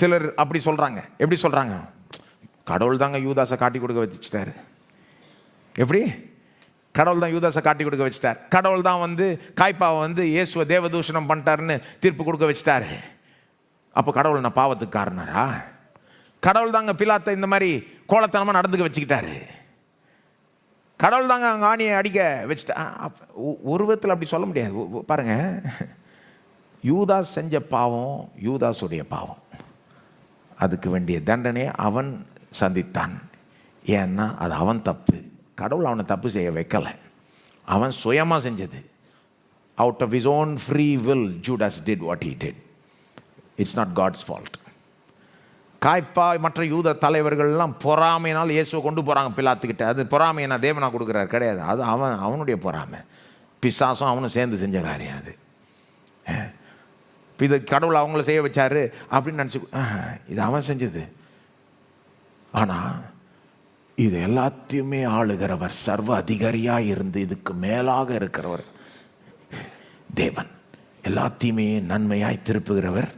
சிலர் அப்படி சொல்கிறாங்க. எப்படி சொல்கிறாங்க? கடவுள் தாங்க யூதாஸை காட்டி கொடுக்க வச்சுட்டாரு. எப்படி? கடவுள் தான் யூதாஸை காட்டி கொடுக்க வச்சுட்டார். கடவுள் தான் காய்பாவை இயேசுவை தேவதூஷணம் பண்ணிட்டாருன்னு தீர்ப்பு கொடுக்க வச்சுட்டாரு. அப்போ கடவுள் நான் பாவத்துக்கு காரணரா? கடவுள் தாங்க பிலாத்தை இந்த மாதிரி கோலத்தனமாக நடந்துக்க வச்சுக்கிட்டாரு. கடவுள் தாங்க அங்கே ஆணியை அடிக்க வச்சுட்டா. ஒரு விதத்தில் அப்படி சொல்ல முடியாது. பாருங்க, யூதாஸ் செஞ்ச பாவம் யூதாஸுடைய பாவம். அதுக்கு வேண்டிய தண்டனையை அவன் சந்தித்தான். ஏன்னா அது அவன் தப்பு. கடவுள் அவனை தப்பு செய்ய வைக்கலை, அவன் சுயமாக செஞ்சது. Out of his own free will Judas did what he did. It's not God's fault. Caiaphas மற்ற யூத தலைவர்கள்லாம் பொறாமையினால் இயேசுவை கொண்டு போகிறாங்க பிலாத்துக்கிட்ட. அது பொறாமையை நான் தேவனாக கொடுக்குறாரு கிடையாது, அது அவனுடைய பொறாமை. பிசாசும் அவனும் சேர்ந்து செஞ்ச காரியம் அது. இது கடவுள் அவங்கள செய்ய வச்சாரு அப்படின்னு நினச்சி, இது அவன் செஞ்சது. ஆனால் இது எல்லாத்தையுமே ஆளுகிறவர், சர்வ அதிகாரியாக இருந்து இதுக்கு மேலாக இருக்கிறவர் தேவன். எல்லாத்தையுமே நன்மையாய் திருப்புகிறவர்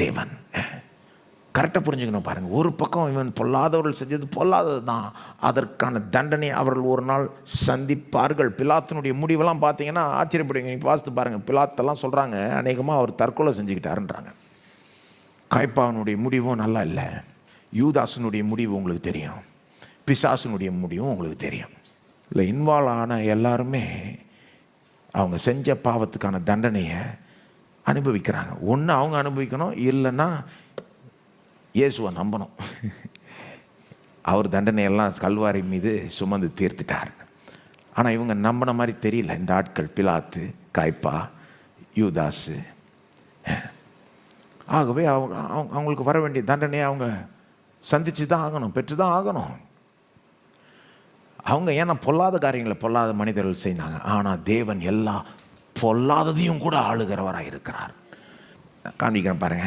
தேவன். கரெக்டாக புரிஞ்சுக்கணும். பாருங்கள், ஒரு பக்கம் இவன் பொல்லாதவர்கள் செஞ்சது பொல்லாதது தான், அதற்கான தண்டனை அவர்கள் ஒரு நாள் சந்திப்பார்கள். பிலாத்தினுடைய முடிவெல்லாம் பார்த்தீங்கன்னா ஆச்சரியப்படுவீங்க. நீங்கள் வாசித்து பாருங்கள். பிலாத்தெல்லாம் சொல்கிறாங்க அநேகமாக அவர் தற்கொலை செஞ்சுக்கிட்டாருன்றாங்க. காய்பாவனுடைய முடிவும் நல்லா இல்லை. யூதாசனுடைய முடிவு உங்களுக்கு தெரியும், பிசாசனுடைய முடிவும் உங்களுக்கு தெரியும். இல்லை, இன்வால்வ் ஆன எல்லாருமே அவங்க செஞ்ச பாவத்துக்கான தண்டனையை அனுபவிக்கிறாங்க. ஒன்று அவங்க அனுபவிக்கணும், இல்லைன்னா இயேசுவை நம்பணும். அவர் தண்டனையெல்லாம் கல்வாரி மீது சுமந்து தீர்த்துட்டார். ஆனால் இவங்க நம்பின மாதிரி தெரியல இந்த ஆட்கள், பிலாத்து, காய்பா, யூதாஸு. ஆகவே அவங்களுக்கு வர வேண்டிய தண்டனையை அவங்க சந்திச்சு தான் ஆகணும், பெற்று தான் ஆகணும். அவங்க ஏன்னா பொல்லாத காரியங்களை பொல்லாத மனிதர்கள் செய்தாங்க. ஆனால் தேவன் எல்லா பொல்லாததையும் கூட ஆளுகிறவராக இருக்கிறார். காண்பிக்கிறேன் பாருங்க.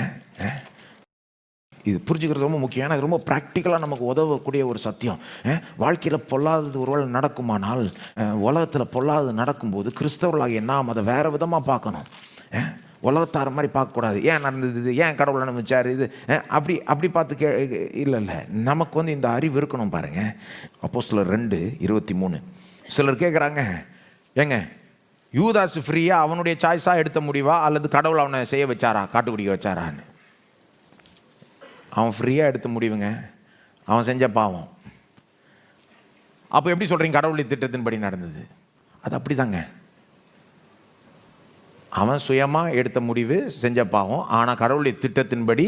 இது புரிஞ்சுக்கிறது ரொம்ப முக்கியம். ஏன்னா ரொம்ப ப்ராக்டிக்கலாக நமக்கு உதவக்கூடிய ஒரு சத்தியம். வாழ்க்கையில் பொல்லாதது ஒருவேளை நடக்குமானால், உலகத்தில் பொல்லாதது நடக்கும்போது கிறிஸ்தவர்களாகிய நாம் அதை வேறு விதமாக பார்க்கணும். உலகத்தார மாதிரி பார்க்கக்கூடாது. ஏன் நடந்தது, ஏன் கடவுள் அனுபவிச்சார், இது அப்படி பார்த்து இல்லை. நமக்கு இந்த அறிவு இருக்கணும். பாருங்கள், அப்போஸ்தலர் 2:23. சிலர் கேட்குறாங்க, ஏங்க யூதாஸ் ஃப்ரீயாக அவனுடைய சாய்ஸாக எடுத்த முடிவா, அல்லது கடவுள் அவனை செய்ய வச்சாரா, காட்டுக்குடிக்க வச்சாரான்னு? அவன் ஃப்ரீயாக எடுத்த முடிவுங்க, அவன் செஞ்ச பாவம். அப்போ எப்படி சொல்கிறீங்க கடவுளுடைய திட்டத்தின்படி நடந்தது? அது அப்படி தாங்க. அவன் சுயமாக எடுத்த முடிவு, செஞ்ச பாவம். ஆனால் கடவுளுடைய திட்டத்தின்படி